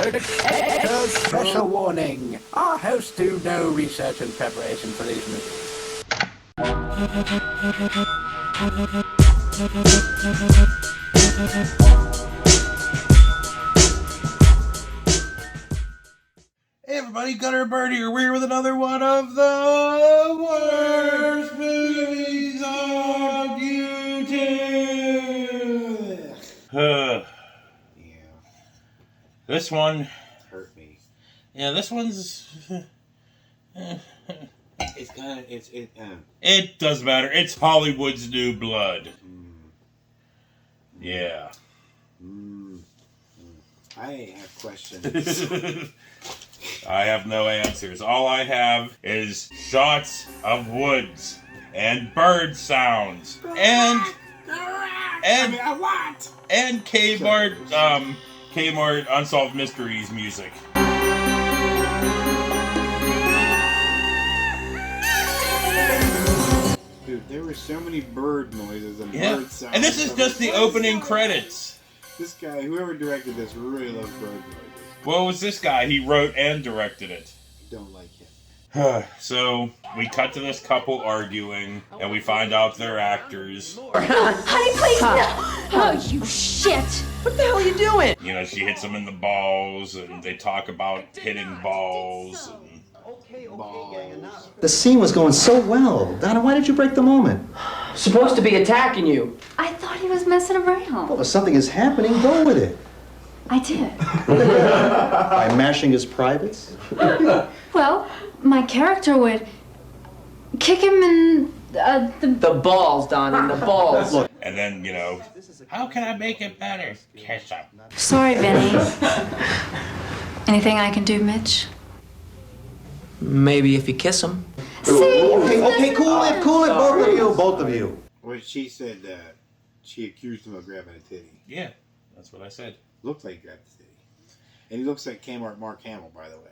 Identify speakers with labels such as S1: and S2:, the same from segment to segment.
S1: Special warning. Our hosts do no research and preparation for these movies.
S2: Hey everybody, Gunner and Bird here. We're here with another one of the worst movies on YouTube. Yeah. This one
S3: hurt me.
S2: Yeah, this one's.
S3: It's kind of
S2: It doesn't matter. It's Hollywood's New Blood. Yeah.
S3: I have questions.
S2: I have no answers. All I have is shots of woods and bird sounds and Kmart Kmart Unsolved Mysteries music.
S3: Dude, there were so many bird noises and bird sounds.
S2: And this is just the opening credits.
S3: This guy, whoever directed this, really loves bird noises.
S2: Well, it was this guy. He wrote and directed it.
S3: Don't like him.
S2: So, we cut to this couple arguing, and we find out they're actors.
S4: Honey, please, no! Oh, you shit! What the hell are you doing?
S2: You know, she hits him in the balls, and they talk about hitting balls. And
S5: the scene was going so well. Donna, why did you break the moment?
S4: Supposed to be attacking you.
S6: I thought he was messing around.
S5: Well, if something is happening, go with it.
S6: I did.
S5: By mashing his privates?
S6: Well, my character would kick him in
S4: the balls, Donna, the balls.
S5: Look.
S2: And then, you know, how can I make it better? Kiss him.
S6: Sorry, Vinny. Anything I can do, Mitch?
S4: Maybe if you kiss him.
S6: See?
S5: Okay, cool it, both of you.
S3: Well, she said she accused him of grabbing a titty.
S2: Yeah, that's what I said.
S3: Looked like he grabbed a titty. And he looks like Kmart Mark Hamill, by the way.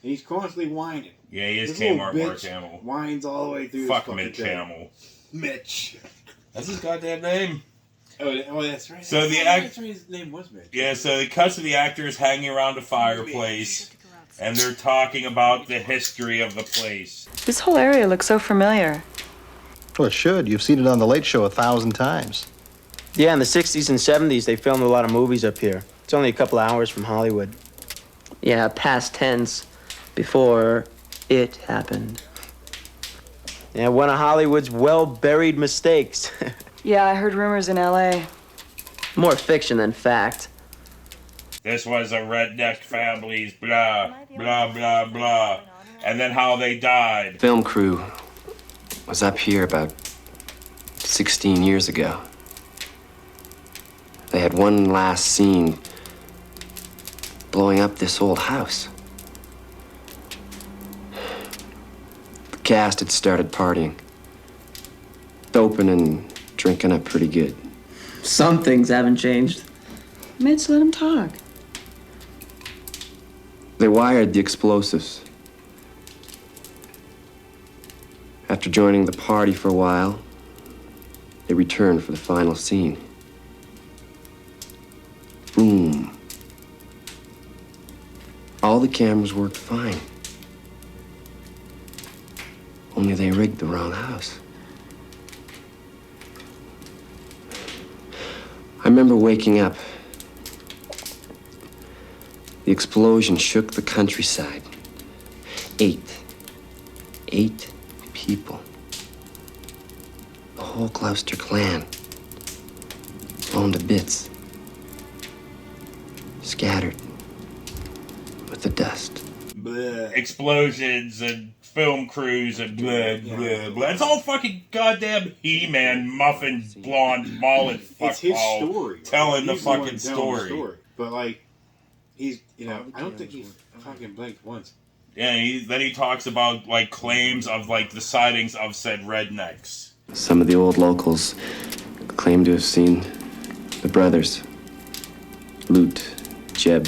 S3: And he's constantly whining.
S2: Yeah, he is
S3: This
S2: Kmart
S3: little
S2: Mark
S3: bitch
S2: Hamill.
S3: Whines all the way through.
S2: Fuck
S3: this
S2: Mitch
S3: thing.
S2: Hamill.
S3: Mitch.
S2: That's his goddamn name.
S3: Oh, that's right.
S2: So
S3: That's right, his name was Mitch.
S2: Yeah, so it cuts to the actors hanging around a fireplace, and they're talking about the history of the place.
S7: This whole area looks so familiar.
S5: Well, it should. You've seen it on The Late Show 1,000 times.
S8: Yeah, in the 60s and 70s, they filmed a lot of movies up here. It's only a couple hours from Hollywood.
S4: Yeah, past tense. Before it happened.
S8: Yeah, one of Hollywood's well-buried mistakes.
S7: Yeah, I heard rumors in L.A.
S4: More fiction than fact.
S2: This was a redneck family's blah, blah, blah, blah. And then how they died.
S9: Film crew was up here about 16 years ago. They had one last scene blowing up this old house. The cast had started partying. Doping and drinking up pretty good.
S4: Some things haven't changed.
S7: Mitch, let him talk.
S9: They wired the explosives. After joining the party for a while, they returned for the final scene. Boom. All the cameras worked fine. Only they rigged the wrong house. I remember waking up. The explosion shook the countryside. 8 people. The whole Gloucester clan. Blown to bits. Scattered with the dust.
S3: Bleh.
S2: Explosions and film crews and blah, blah, blah. It's all fucking goddamn He-Man, muffin, blonde, mullet,
S3: It's his
S2: fuckball
S3: story.
S2: telling the
S3: He's one
S2: fucking
S3: telling the
S2: story.
S3: But, like, he's, you know, I don't think he fucking blinked once.
S2: Yeah, then he talks about, like, claims of, like, the sightings of said rednecks.
S9: Some of the old locals claim to have seen the brothers, Lute, Jeb,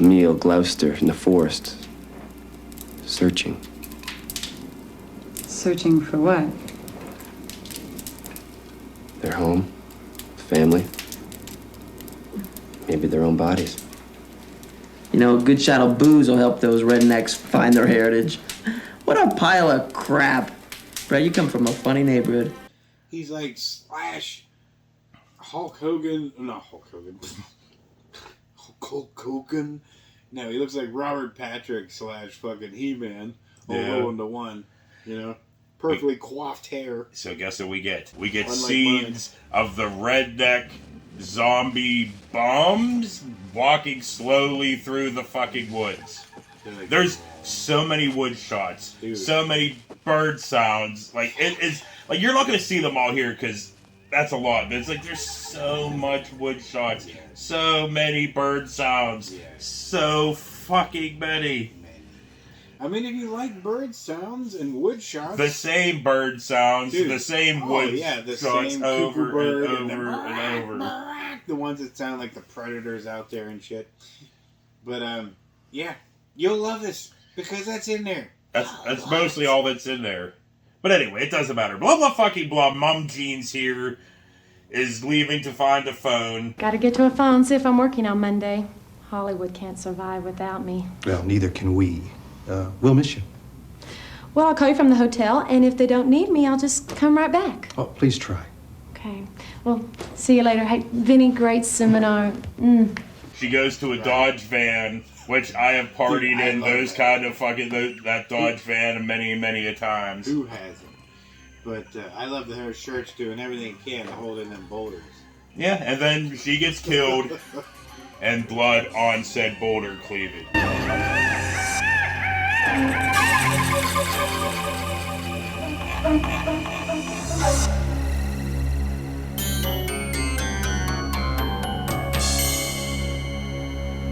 S9: Emil, Gloucester, in the forest, searching.
S7: Searching for what?
S9: Their home, family, maybe their own bodies.
S10: You know, a good shot of booze will help those rednecks find their heritage. What a pile of crap. Brad, you come from a funny neighborhood.
S3: He's like Slash Hulk Hogan. Not Hulk Hogan. Hulk Hogan. No, he looks like Robert Patrick / fucking He-Man. All rolled into one. You know? Perfectly coiffed hair.
S2: So guess what we get? We get
S3: Unlike
S2: scenes of the redneck zombie bums walking slowly through the fucking woods. There's so many wood shots, so many bird sounds. Like it is like you're not gonna see them all here because that's a lot. But it's like there's so much wood shots, so many bird sounds, so fucking many.
S3: I mean, if you like bird sounds and wood shots,
S2: the same bird sounds, the same wood
S3: the
S2: shots
S3: same
S2: over
S3: bird
S2: and over.
S3: The ones that sound like the predators out there and shit. But yeah, you'll love this because that's in there.
S2: That's mostly all that's in there. But anyway, it doesn't matter. Blah blah fucking blah. Mum Jeans here is leaving to find a phone.
S11: Gotta get to a phone, see if I'm working on Monday. Hollywood can't survive without me.
S5: Well, neither can we. We'll miss you.
S11: Well, I'll call you from the hotel, and if they don't need me, I'll just come right back.
S5: Oh, please try.
S11: Okay. Well, see you later. Hey, Vinny, great seminar.
S2: She goes to a Dodge van, which I have partied in those kind of fucking that Dodge van many a times.
S3: Who hasn't? But I love that her shirt's doing everything it can to hold in them boulders.
S2: Yeah, and then she gets killed, and blood on said boulder cleavage.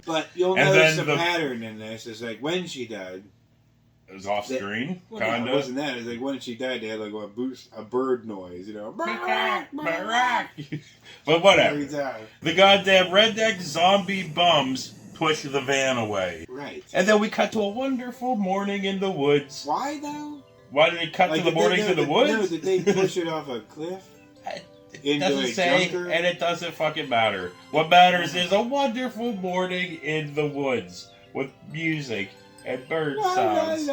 S3: But you'll notice a pattern in this. It's like when she died.
S2: It was off screen, kind of.
S3: No, it wasn't that. It's like when she died, they had like a bird noise, you know.
S2: But whatever. The goddamn redneck zombie bums push the van away.
S3: Right.
S2: And then we cut to a wonderful morning in the woods.
S3: Why though?
S2: Why did it cut to the morning in the woods?
S3: No, did they push it off a cliff?
S2: It doesn't say, and it doesn't fucking matter. What matters is a wonderful morning in the woods with music and bird sounds.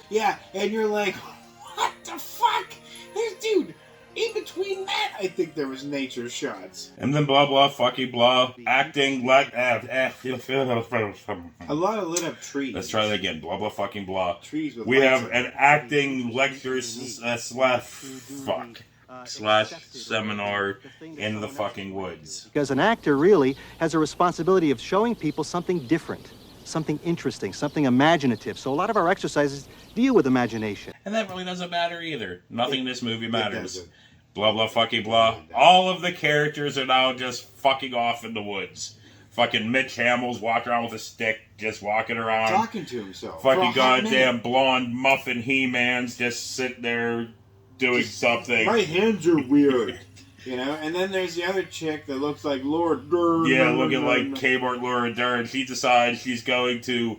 S3: Yeah, and you're like, what the fuck? This dude, in between that, I think there was nature shots.
S2: And then blah blah fucking blah, acting like
S3: a lot of lit up trees.
S2: Let's try that again. Blah blah fucking blah.
S3: Trees with
S2: we have an acting lecture slash seminar in the fucking woods.
S5: Because an actor really has a responsibility of showing people something different, something interesting, something imaginative. So a lot of our exercises deal with imagination.
S2: And that really doesn't matter either. Nothing in this movie matters. Blah blah fucking blah. All of the characters are now just fucking off in the woods. Fucking Mitch Hamill's walking around with a stick, just walking around.
S3: Talking to himself.
S2: Fucking goddamn blonde muffin He-Man's just sitting there doing something.
S3: My hands are weird. You know, and then there's the other chick that looks like Laura Dern.
S2: Yeah, looking like Kmart Laura Dern. She decides she's going to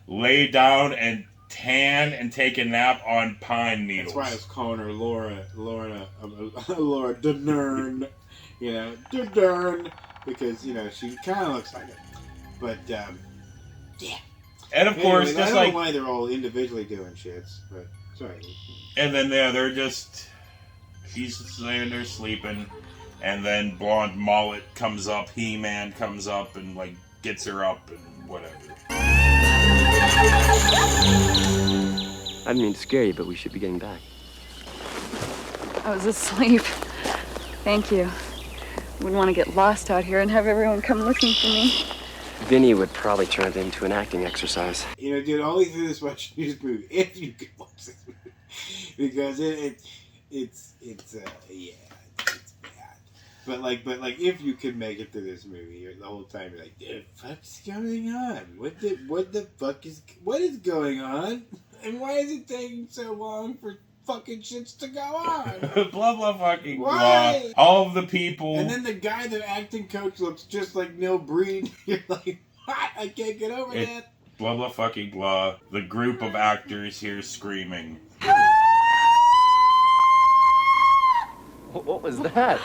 S2: lay down and tan and take a nap on pine needles.
S3: That's why I was calling her Laura Dern. You know, Dern, because you know she kind of looks like it. But yeah.
S2: And of course,
S3: just I don't know why they're all individually doing shits, but sorry.
S2: And then they're just. She's laying there sleeping, and then blonde mullet comes up, He-Man comes up and like gets her up and whatever.
S9: I didn't mean to scare you, but we should be getting back.
S7: I was asleep. Thank you. Wouldn't want to get lost out here and have everyone come looking for me.
S9: Vinny would probably turn it into an acting exercise.
S3: You know, dude, all you do is watch this movie, if you could watch this movie, because it's bad. But like, if you could make it through this movie, the whole time you're like, what the fuck's going on? What is going on? And why is it taking so long for fucking shits to go on?
S2: Blah blah fucking blah. All of the people.
S3: And then the guy, the acting coach, looks just like Neil Breen. You're like, what? I can't get over that.
S2: Blah blah fucking blah. The group of actors here screaming.
S8: What was that?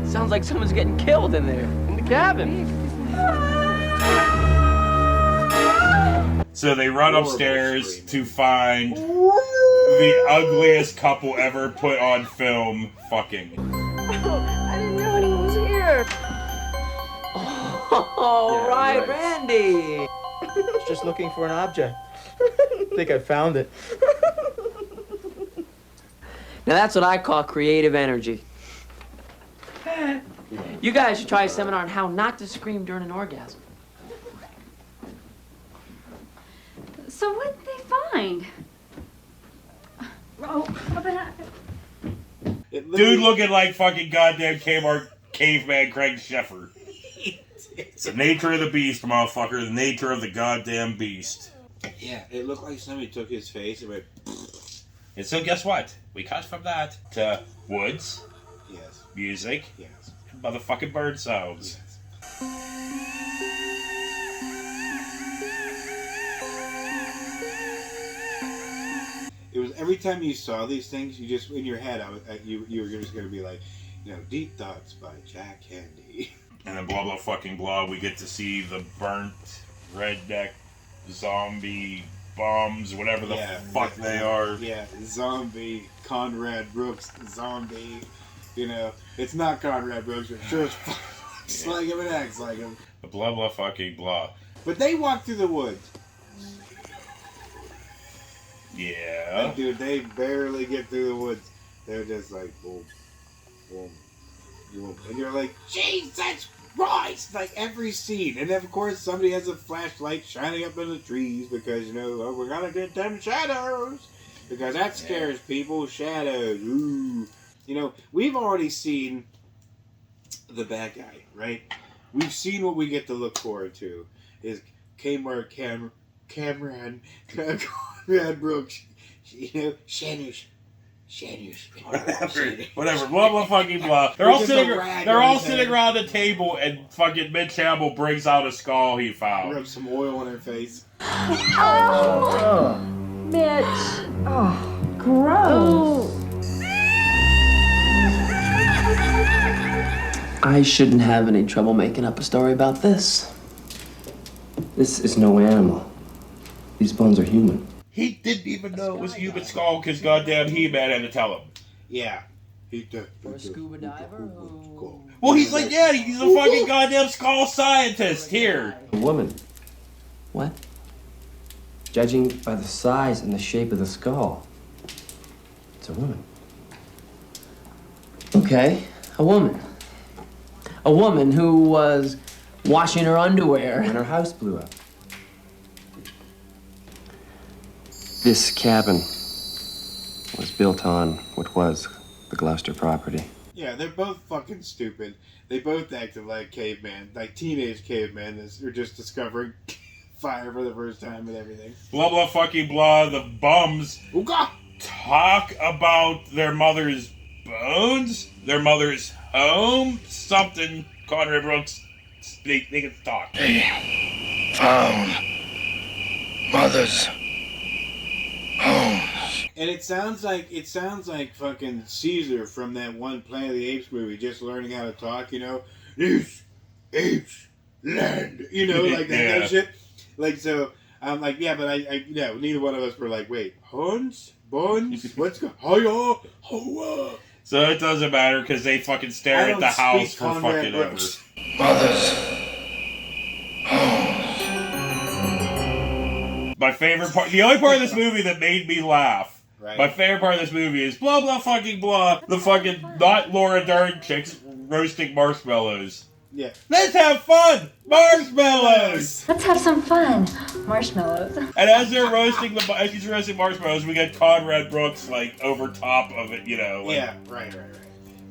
S8: Sounds like someone's getting killed in there, in the cabin.
S2: So they run upstairs to find the ugliest couple ever put on film fucking.
S4: I didn't know anyone was here.
S8: Oh, right, Randy. I was just looking for an object. I think I found it.
S10: Now that's what I call creative energy. You guys should try a seminar on how not to scream during an orgasm.
S7: So what did they find? Oh,
S2: Dude looking like fucking goddamn Kmart caveman Craig Sheffer. The nature of the beast, motherfucker. The nature of the goddamn beast.
S3: Yeah, it looked like somebody took his face and went.
S2: And so guess what? We cut from that to woods,
S3: Yes.
S2: music,
S3: Yes.
S2: motherfucking bird sounds.
S3: It was every time you saw these things, you just in your head, you were just going to be like, Deep Thoughts by Jack Handy.
S2: And then blah blah fucking blah. We get to see the burnt redneck zombie bombs, whatever the fuck they are.
S3: Yeah, zombie Conrad Brooks zombie. It's not Conrad Brooks, but sure as fuck looks like him and acts like him.
S2: The blah blah fucking blah.
S3: But they walk through the woods.
S2: Yeah.
S3: Like, dude, they barely get through the woods. They're just like, boom, boom, boom. And you're like, Jesus Christ! Like every scene. And then, of course, somebody has a flashlight shining up in the trees because, we're gonna get them shadows. Because that scares people. Shadows. Ooh. We've already seen the bad guy, right? We've seen what we get to look forward to. Is Kmart Cameron Conrad Brooks, Shanners.
S2: Whatever. Blah blah fucking blah. They're all sitting around the table, and fucking Mitch Hamill brings out a skull he found.
S3: Rub some oil on her face.
S4: Oh, Mitch. Oh, gross.
S10: I shouldn't have any trouble making up a story about this.
S9: This is no animal. These bones are human.
S2: He didn't even know it was human skull because goddamn He-Man had to tell him.
S3: Yeah.
S10: For a scuba diver?
S2: Well, he's like, yeah, he's a fucking goddamn skull scientist here.
S9: A woman.
S10: What?
S9: Judging by the size and the shape of the skull, it's a woman.
S10: Okay, a woman. A woman who was washing her underwear.
S9: And her house blew up. This cabin was built on what was the Gloucester property.
S3: Yeah, they're both fucking stupid. They both acted like cavemen, like teenage cavemen that are just discovering fire for the first time and everything.
S2: Blah blah fucking blah. The bums
S3: Ooga!
S2: talk about their mother's bones, their mother's home, something. Conrad Brooks, they can talk.
S12: They found mother's bones.
S3: And it sounds like fucking Caesar from that one Planet of the Apes movie, just learning how to talk. This apes land. Like that kind of shit. Like so, I'm like, yeah, but I neither one of us were like, wait, horns, bones, what's going? Hiya, hoa.
S2: So it doesn't matter because they fucking stare at the house for fucking ever.
S12: Mother's
S2: My favorite part, the only part of this movie that made me laugh,
S3: right.
S2: My favorite part of this movie is blah blah fucking blah. The fucking not Laura Dern chicks roasting marshmallows.
S3: Yeah.
S2: Let's have fun! Marshmallows!
S6: Let's have some fun. Marshmallows.
S2: And as they're roasting as she's roasting marshmallows, we get Conrad Brooks like over top of it,
S3: Yeah, right.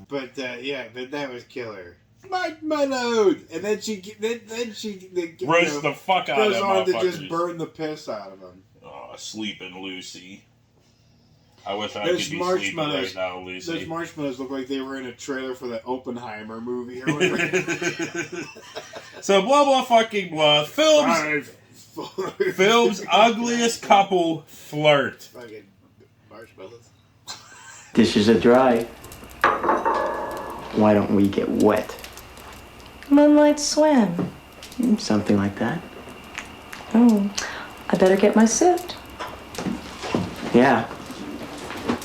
S3: But but that was killer. My load, and then she
S2: roast the fuck out of
S3: goes
S2: them
S3: on to
S2: motherfuckers.
S3: just burn the piss out of them.
S2: Oh, sleeping Lucy. I wish I
S3: Those
S2: could be sleeping
S3: marshmallows,
S2: right now, Lucy.
S3: Those marshmallows look like they were in a trailer for the Oppenheimer movie or whatever.
S2: So blah blah fucking blah. Film's ugliest couple flirt.
S3: Fucking marshmallows.
S8: Dishes are dry. Why don't we get wet?
S11: Moonlight swim.
S8: Something like that.
S11: Oh, I better get my suit.
S8: Yeah.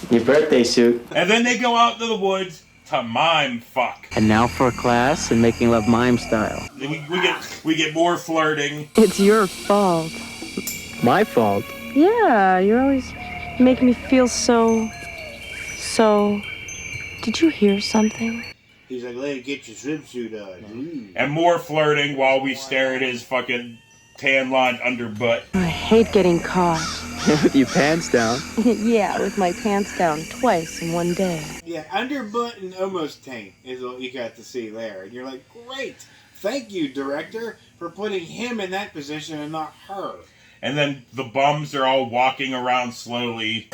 S8: Your birthday suit.
S2: And then they go out into the woods to mime fuck.
S8: And now for class and making love mime style.
S2: We get more flirting.
S11: It's your fault.
S8: My fault.
S11: Yeah, you're always making me feel so... Did you hear something?
S3: He's like, "Lady, get your swimsuit on."
S2: And more flirting while we stare at his fucking tan-lined underbutt.
S11: I hate getting caught.
S8: With your pants down.
S11: Yeah, with my pants down twice in one day.
S3: Yeah, underbutt and almost taint is what you got to see there. And you're like, great. Thank you, director, for putting him in that position and not her.
S2: And then the bums are all walking around slowly.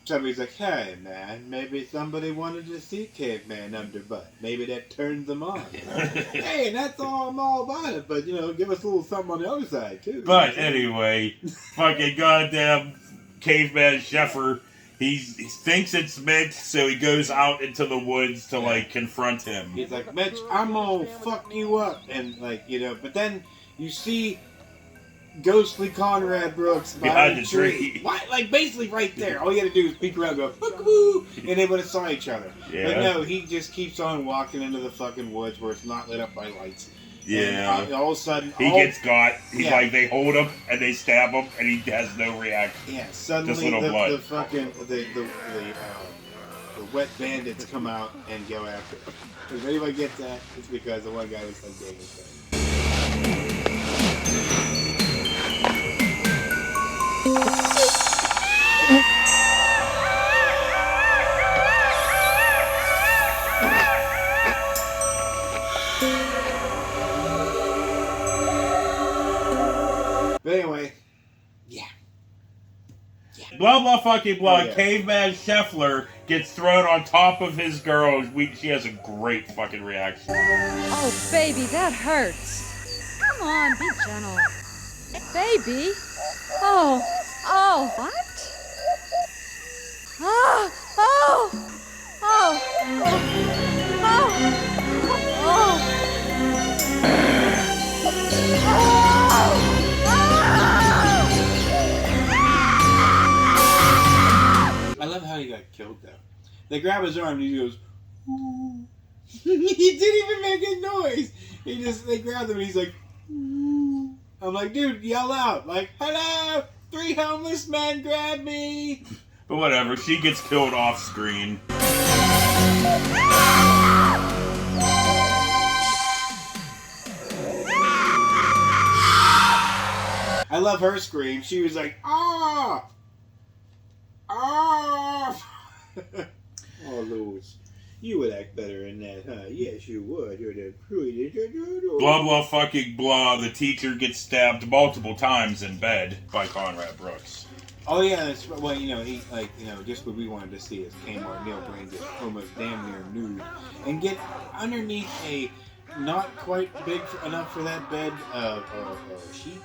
S3: Somebody's like, "Hey, man, maybe somebody wanted to see caveman underbutt. Maybe that turned them on." Hey, and that's all I'm all about it. But, give us a little something on the other side, too.
S2: But anyway, fucking goddamn caveman Sheffer, he thinks it's Mitch, so he goes out into the woods to, confront him.
S3: He's like, "Mitch, I'm gonna fuck you up." And, but then you see ghostly Conrad Brooks behind the tree. Why? Basically right there. All you had to do is peek around and go, "Fuck-a-boo," and they would have saw each other.
S2: Yeah.
S3: But no, he just keeps on walking into the fucking woods where it's not lit up by lights.
S2: Yeah.
S3: And all of a sudden...
S2: He gets got. He's they hold him, and they stab him, and he has no reaction.
S3: Yeah, suddenly
S2: Just little blood.
S3: the fucking... The wet bandits come out and go after him. If anybody gets that, it's because the one guy was like David said. But anyway, yeah.
S2: Blah blah fucking blah.
S3: Oh, yeah.
S2: Caveman Scheffler gets thrown on top of his girl. She has a great fucking reaction.
S7: Oh, baby, that hurts. Come on, be gentle. Baby. Oh. What?
S3: I love how he got killed though. They grab his arm and he goes, "Ooh." He didn't even make a noise. They grabbed him and he's like, "Ooh." I'm like, dude, yell out. Like, "Hello, 3 homeless men grabbed me."
S2: But whatever, she gets killed off screen.
S3: I love her scream. She was like, "Ah! Ah!" Oh, Louis, you would act better in that, huh? Yes, you would. You're the
S2: Blah blah fucking blah. The teacher gets stabbed multiple times in bed by Conrad Brooks.
S3: Oh yeah, that's well. He just what we wanted to see is Kmart Neil Breen get almost damn near nude and get underneath a not quite big enough for that bed sheet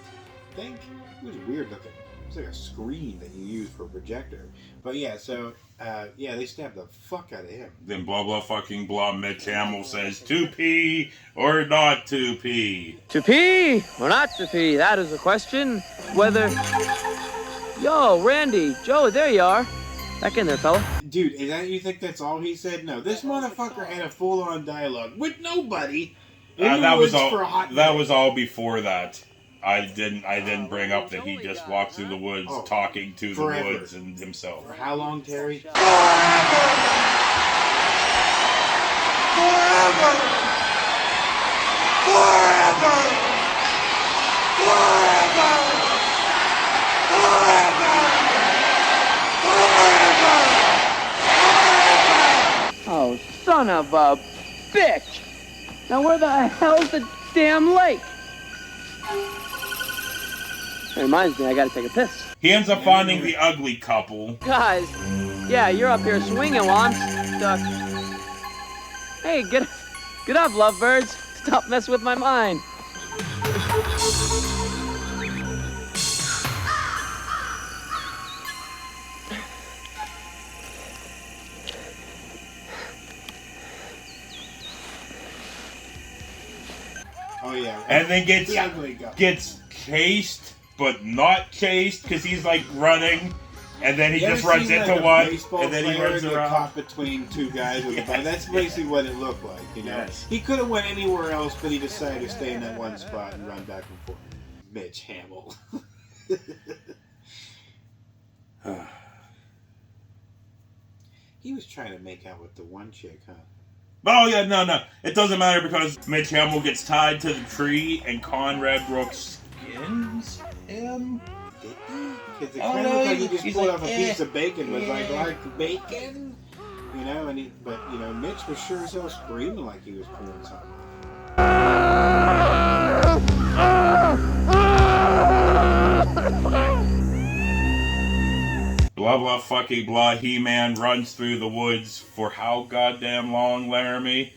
S3: thing. It was weird looking. It's like a screen that you use for a projector. But yeah, so they stabbed the fuck out of him.
S2: Then blah blah fucking blah. Mitch Hamill says 2P or not 2P.
S10: To pee or not to pee? That is the question. Whether... Yo, Randy, Joe, there you are. Back in there, fella.
S3: Dude, is that you think that's all he said? No, this motherfucker had a full-on dialogue with nobody.
S2: That was all before that. I didn't bring up that he just walked through the woods talking to the woods and himself.
S3: For how long, Terry?
S10: Oh, son of a bitch! Now where the hell's the damn lake? It reminds me, I gotta take a piss.
S2: He ends up finding the ugly couple.
S10: Guys, yeah, you're up here swinging while I'm stuck. Hey, get up, lovebirds. Stop messing with my mind.
S2: and then gets
S3: The ugly guy.
S2: gets chased, but not chased because he's like running, and then he just runs into one, and then he runs around.
S3: Caught between two guys with a ball. That's basically what it looked like. You know, he could have went anywhere else, but he decided to stay in that one spot and run back and forth. Mitch Hamill. He was trying to make out with the one chick, huh?
S2: Oh yeah, no. It doesn't matter because Mitch Hamill gets tied to the tree and Conrad Brooks skins him.
S3: Did he? Because it kind of looked like he just pulled off a piece of bacon. Was like bacon? You know, but Mitch was sure as hell screaming like he was pulling something.
S2: Blah blah fucking blah. He-Man runs through the woods for how goddamn long, Laramie?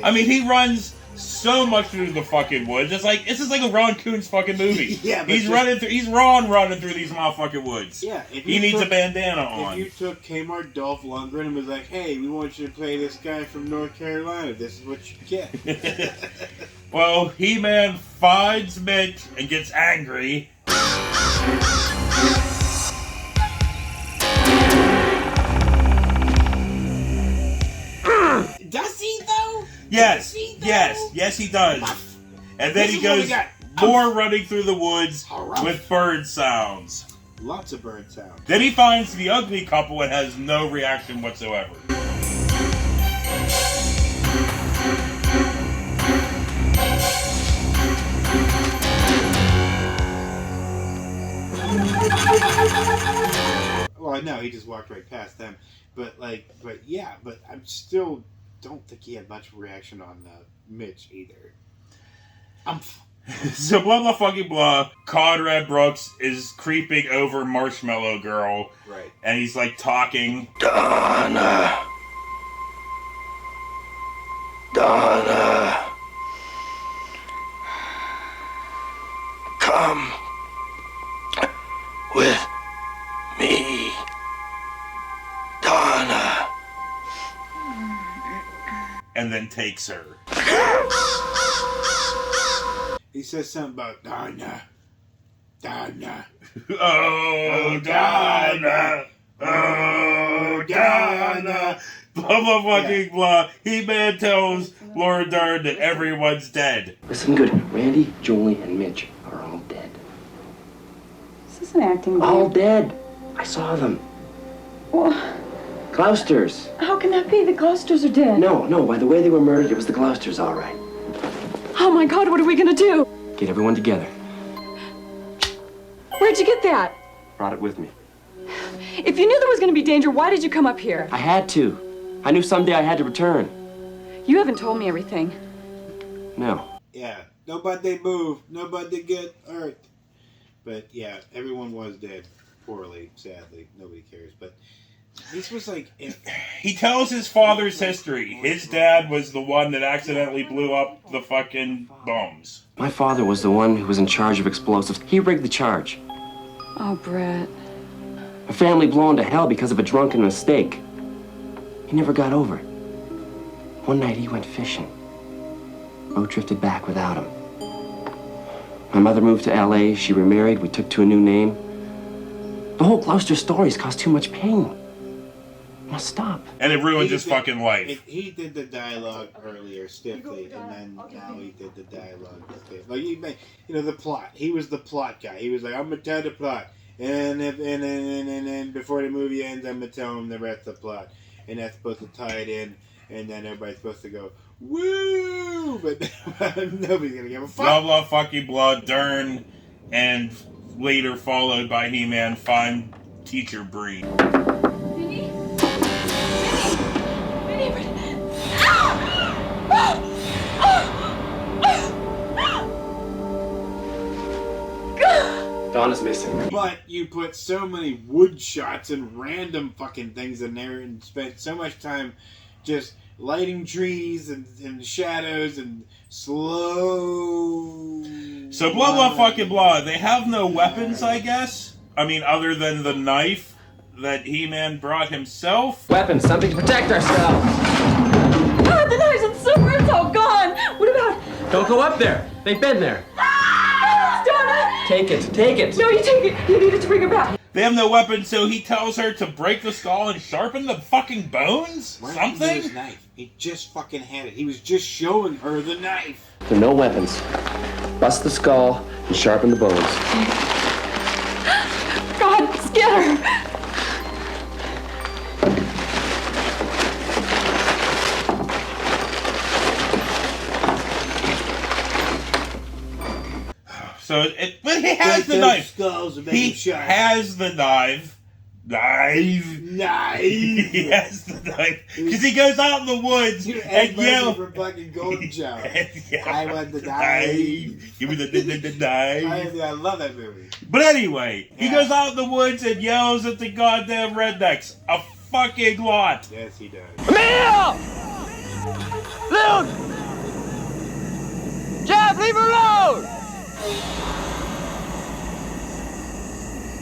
S2: I mean, he runs so much through the fucking woods. It's like this is like a Ron Coons fucking movie.
S3: Yeah, but
S2: he's running through these motherfucking woods.
S3: Yeah,
S2: he needs a bandana on.
S3: If you took Kmart Dolph Lundgren and was like, "Hey, we want you to play this guy from North Carolina. This is what you get."
S2: Well, He-Man finds Mitch and gets angry.
S3: Does he though?
S2: Yes, he does. And then he goes more running through the woods with bird sounds.
S3: Lots of bird sounds.
S2: Then he finds the ugly couple and has no reaction whatsoever.
S3: Well, I know he just walked right past them, but I still don't think he had much reaction on Mitch either.
S2: So blah blah fucking blah. Conrad Brooks is creeping over Marshmallow Girl,
S3: right?
S2: And he's like talking.
S12: Donna, come with me, Donna.
S2: And then takes her.
S3: He says something about Donna.
S2: Oh, Donna. Oh, Donna. Blah, blah, fucking blah. He-Man tells Laura Dern that everyone's dead.
S9: Listen good. Randy, Julie, and Mitch are all dead.
S7: Is this an acting game?
S9: All dead. I saw them.
S7: Well,
S9: Gloucesters.
S7: how can that be? The Gloucesters are dead.
S9: No. By the way they were murdered, it was the Gloucesters, all right.
S7: Oh my God, what are we gonna do?
S9: Get everyone together.
S7: Where'd you get that?
S9: Brought it with me.
S7: If you knew there was gonna be danger, why did you come up here?
S9: I had to. I knew someday I had to return.
S7: You haven't told me everything.
S9: No.
S3: Yeah, nobody move, nobody get hurt. But yeah, everyone was dead. Poorly, sadly. Nobody cares. But this was like...
S2: He tells his father's history. His dad was the one that accidentally blew up the fucking bombs.
S9: My father was the one who was in charge of explosives. He rigged the charge.
S7: Oh, Brett.
S9: A family blown to hell because of a drunken mistake. He never got over it. One night he went fishing. Boat drifted back without him. My mother moved to L.A. She remarried. We took to a new name. The whole Gloucester story's caused too much pain. Must stop.
S2: And it ruined his fucking life.
S3: He did the dialogue earlier stiffly, and then now he did the dialogue stiffly. Like the plot. He was the plot guy. He was like, I'm gonna tell the plot, and then before the movie ends, I'm gonna tell him the rest of the plot, and that's supposed to tie it in, and then everybody's supposed to go woo, but nobody's gonna give a fuck.
S2: Blah blah fucking blah. Dern, and later followed by He-Man, find Teacher Bree.
S9: Donna's missing. interesting.
S3: But you put so many wood shots and random fucking things in there and spent so much time just lighting trees and shadows and slow...
S2: So blah blah fucking blah. They have no weapons, I guess? I mean, other than the knife that He-Man brought himself?
S9: Weapons, something to protect ourselves.
S7: Ah, the knives and silver, it's all gone. What about...
S9: Don't go up there. They've been there.
S7: Donna!
S9: Take it. Take it.
S7: No, you take it. You need it to bring her back.
S2: They have no weapons, so he tells her to break the skull and sharpen the fucking bones?
S3: Why
S2: Something?
S3: did he use his knife? He just fucking had it. He was just showing her the knife.
S9: There are no weapons. Bust the skull and sharpen the bones.
S7: God, scare her.
S2: So, but he has the knife. He
S3: shot.
S2: has the knife. Knife. He
S3: Knife.
S2: has the knife. Because he goes out in the woods and yells.
S3: From fucking Golden Child.
S2: Yeah,
S3: I want the knife.
S2: Give me the knife.
S3: I love that movie.
S2: But anyway, he
S3: Yeah.
S2: goes out in the woods and yells at the goddamn rednecks a fucking lot.
S3: Yes, he does.
S8: Emil! Luke! Jeff, leave her alone!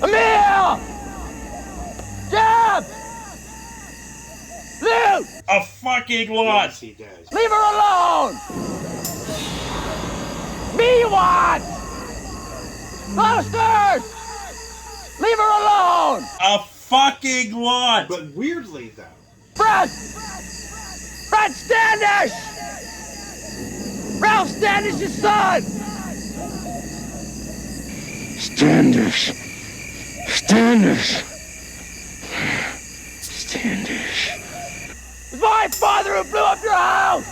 S8: Emil! Jeff! Luke!
S2: A fucking lot.
S3: Yes, he does.
S8: Leave her alone! Me what? Posters! Leave her alone!
S2: A fucking lot.
S3: But weirdly, though,
S8: Fred! Fred Standish! Ralph Standish's son!
S12: Standish. Standish. Standish.
S8: It's my father who blew up your house!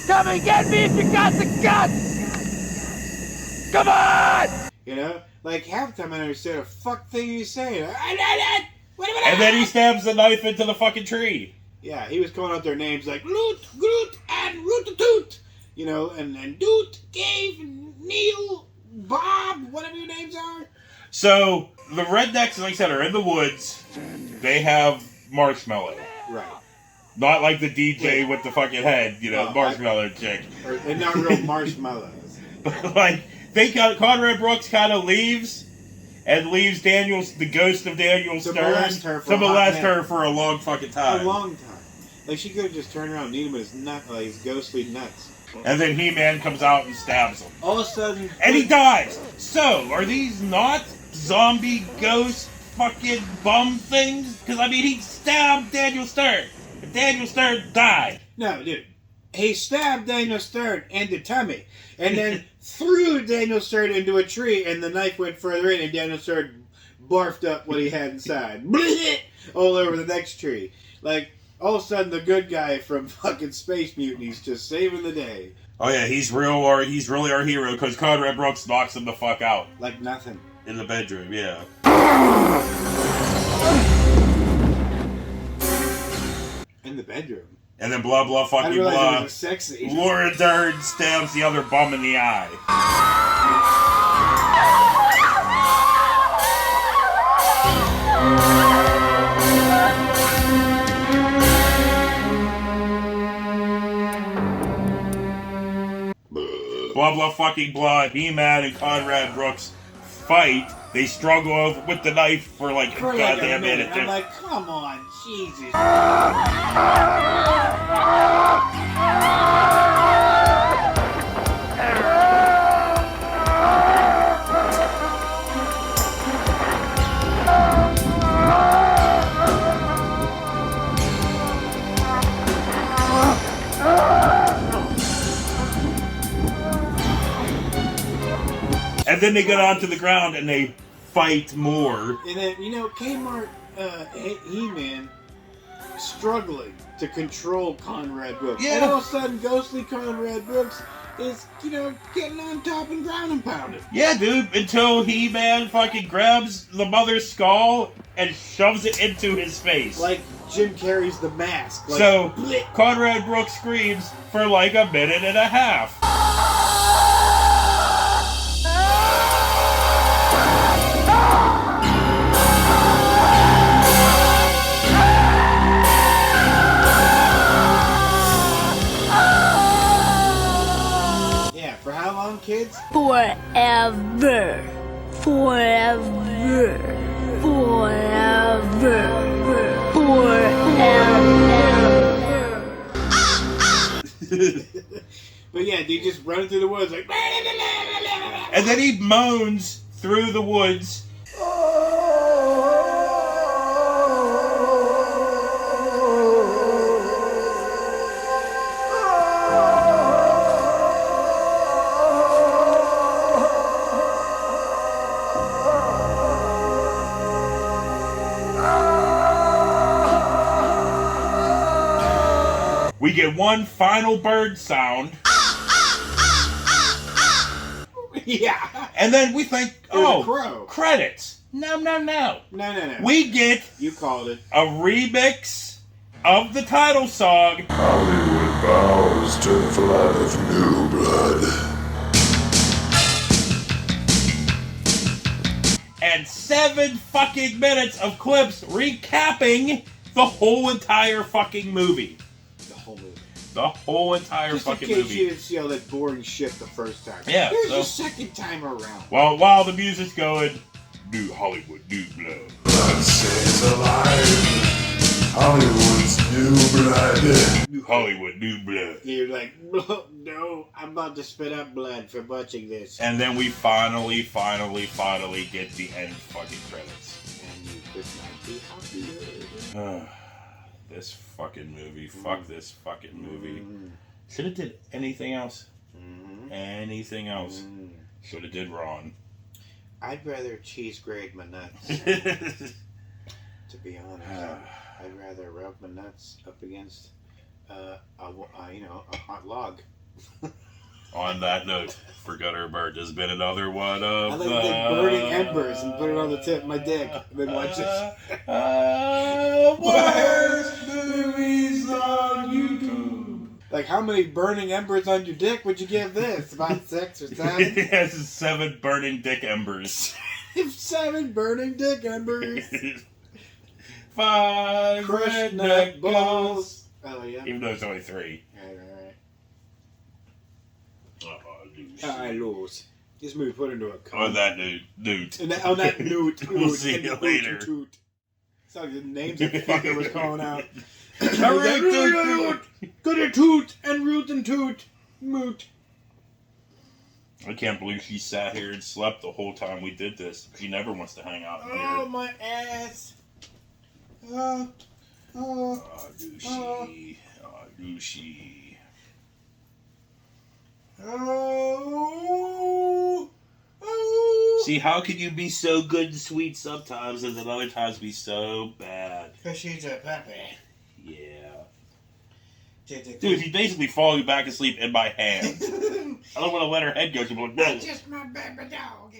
S8: Come and get me if you got the guts! Come on!
S3: you know, like half the time I don't understand a fuck thing he's saying.
S2: And then he stabs the knife into the fucking tree.
S3: Yeah, he was calling out their names like Loot, Groot, and Rootatoot. You know, and Doot, Dave, Neil, Bob, whatever your names are.
S2: So, the rednecks, like I said, are in the woods. They have marshmallow.
S3: Right.
S2: Not like the DJ with the fucking head, you know, marshmallow chick.
S3: They're not real marshmallows.
S2: But, like, Conrad Brooks kind of leaves, and leaves the ghost of Daniel Stern to molest her for a long fucking time.
S3: A long time. Like, she could have just turned around and eaten him his his ghostly nuts.
S2: And then He-Man comes out and stabs him.
S3: All of a sudden...
S2: And he dies! So, are these not zombie ghost fucking bum things? Because, I mean, he stabbed Daniel Stern. And Daniel Stern died.
S3: No, dude. He stabbed Daniel Stern in the tummy. And then threw Daniel Stern into a tree, and the knife went further in, and Daniel Stern barfed up what he had inside. All over the next tree. Like... all of a sudden, the good guy from fucking Space Mutini's just saving the day.
S2: Oh yeah, he's really our hero because Conrad Brooks knocks him the fuck out.
S3: Like nothing.
S2: In the bedroom, yeah.
S3: In the bedroom.
S2: And then blah blah fucking
S3: I realized
S2: blah.
S3: it was a sex scene.
S2: Laura Dern stabs the other bum in the eye. Blah blah fucking blah. He-Man and Conrad Brooks fight. They struggle over with the knife for like a goddamn minute.
S3: I'm like, come on, Jesus.
S2: And then they get onto the ground and they fight more.
S3: And then, you know, Kmart, He-Man, struggling to control Conrad Brooks.
S2: Yeah.
S3: And all of a sudden, ghostly Conrad Brooks is, you know, getting on top and ground and pounding.
S2: Yeah, dude, until He-Man fucking grabs the mother's skull and shoves it into his face.
S3: Like Jim Carrey's The Mask. Like,
S2: so,
S3: bleh.
S2: Conrad Brooks screams for like a minute and a half.
S13: Forever. Forever. Forever.
S3: But yeah, they just run through the woods like.
S2: And then he moans through the woods. We get one final bird sound.
S3: Yeah.
S2: And then we think,
S3: There's a
S2: oh,
S3: crow.
S2: credits. No.
S3: No.
S2: We get
S3: You called it.
S2: a remix of the title song.
S12: Hollywood bows to the flood of new blood.
S2: And 7 fucking minutes of clips recapping the whole entire fucking movie.
S3: The whole movie.
S2: The whole entire
S3: Just
S2: fucking
S3: in case
S2: movie.
S3: you didn't see all that boring shit the first time.
S2: Yeah,
S3: Here's
S2: so-
S3: the second time around.
S2: While the music's going, New Hollywood, New Blood.
S12: Blood stays alive. Hollywood's new blood.
S2: New Hollywood, New Blood.
S3: You're like, no, I'm about to spit up blood for watching this.
S2: And then we finally get the end fucking credits.
S3: And you could not be happier.
S2: This fucking movie. Fuck this fucking movie. Should have did anything else. Anything else. Should have did Ron.
S3: I'd rather cheese grate my nuts. To be honest, I'd rather rub my nuts up against, a hot log.
S2: On that note, for Gutter Bird, there's been another one of
S3: I like to take burning embers and put it on the tip of my dick. And then watch this.
S2: Worst movies on YouTube.
S3: Like, how many burning embers on your dick would you give this? About 6 or 7?
S2: Yes, 7 burning dick embers.
S3: 7 burning dick embers.
S2: 5
S3: Crushed
S2: redneck
S3: nut
S2: balls.
S3: balls. Oh, yeah.
S2: Even though it's only 3.
S3: Right. I lose. This movie put into a coma.
S2: On that newt.
S3: On that newt.
S2: We'll see you later.
S3: It's like the names that fucker was calling out.
S2: Toot.
S3: Good at toot and root and toot. Moot.
S2: I can't believe she sat here and slept the whole time we did this. She never wants to hang out in
S3: Oh,
S2: here.
S3: my ass.
S2: Douchey. Douchey. See, how can you be so good and sweet sometimes and then other times be so bad?
S3: Because she's a puppy.
S2: Yeah. Dude, she's basically falling back asleep in my hands. I don't want to let her head go. She'll be like, no.
S3: Just my baby dog.